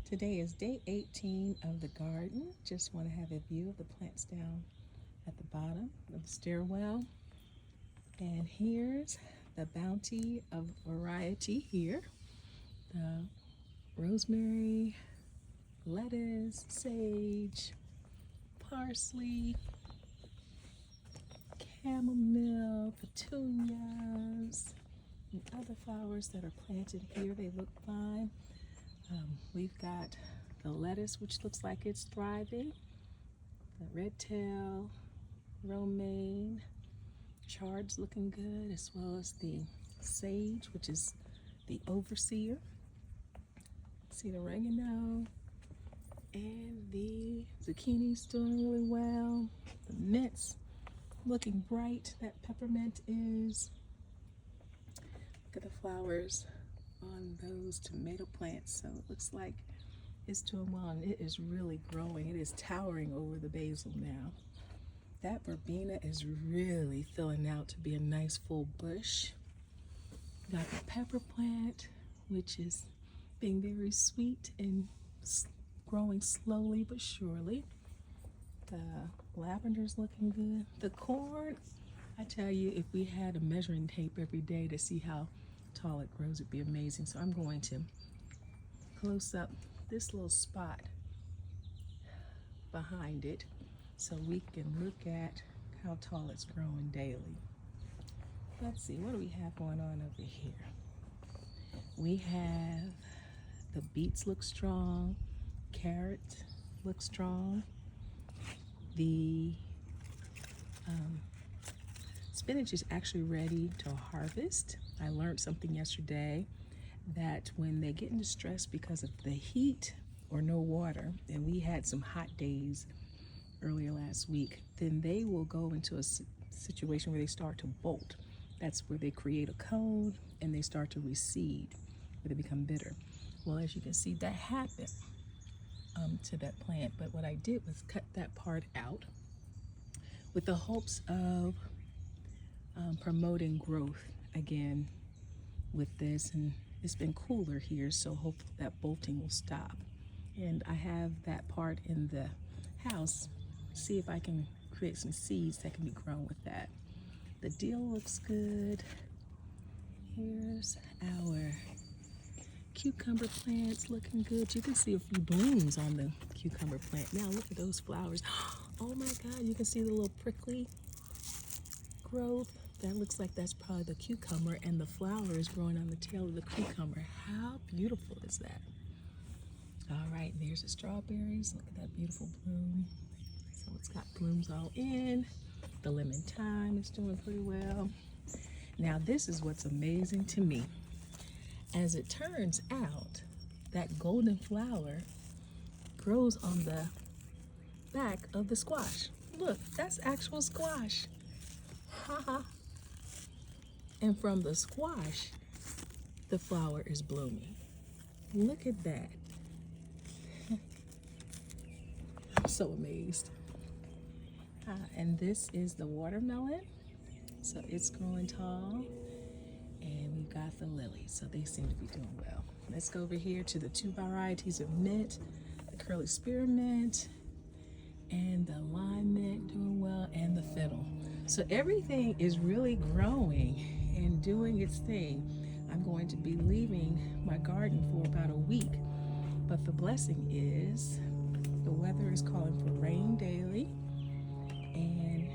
Today is day 18 of the garden. Just want to have a view of the plants down at the bottom of the stairwell. And here's the bounty of variety here. The rosemary, lettuce, sage, parsley, chamomile, petunias, and other flowers that are planted here. They look fine. We've got the lettuce, which looks like it's thriving, the red tail, romaine, chard's looking good, as well as the sage, which is the overseer. See the oregano, and the zucchini's doing really well. The mint's looking bright, that peppermint is. Look at the flowers on those tomato plants. So it looks like it's doing well, and it is really growing. It is towering over the basil now. That verbena is really filling out to be a nice full bush. Got the pepper plant, which is being very sweet and growing slowly but surely. The lavender's looking good. The corn, I tell you, if we had a measuring tape every day to see how tall it grows, it'd be amazing. So I'm going to close up this little spot behind it so we can look at how tall it's growing daily. Let's see, what do we have going on over here? We have the beets look strong, carrots look strong, the spinach is actually ready to harvest. I learned something yesterday that when they get into stress because of the heat or no water, and we had some hot days earlier last week, then they will go into a situation where they start to bolt. That's where they create a cone and they start to recede, where they become bitter. Well, as you can see, that happened to that plant, but what I did was cut that part out with the hopes of promoting growth again with this. And it's been cooler here, so hopefully that bolting will stop. And I have that part in the house. See if I can create some seeds that can be grown with that. The dill looks good. Here's our cucumber plants looking good. You can see a few blooms on the cucumber plant. Now look at those flowers. Oh my God, you can see the little prickly growth. That looks like that's probably the cucumber, and the flower is growing on the tail of the cucumber. How beautiful is that? All right, there's the strawberries. Look at that beautiful bloom. So it's got blooms all in. The lemon thyme is doing pretty well. Now this is what's amazing to me. As it turns out, that golden flower grows on the back of the squash. Look, that's actual squash. Haha. And from the squash, the flower is blooming. Look at that. I'm so amazed. And this is the watermelon. So it's growing tall. And we've got the lilies, so they seem to be doing well. Let's go over here to the two varieties of mint, the curly spearmint and the lime mint doing well, and the fiddle. So everything is really growing and doing its thing. I'm going to be leaving my garden for about a week, but the blessing is the weather is calling for rain daily and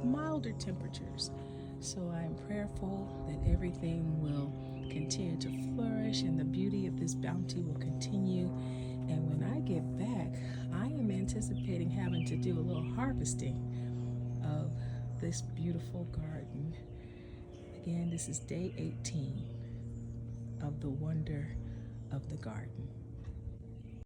milder temperatures. So I'm prayerful that everything will continue to flourish and the beauty of this bounty will continue. And when I get back, I am anticipating having to do a little harvesting of this beautiful garden. Again, this is day 18 of the wonder of the garden.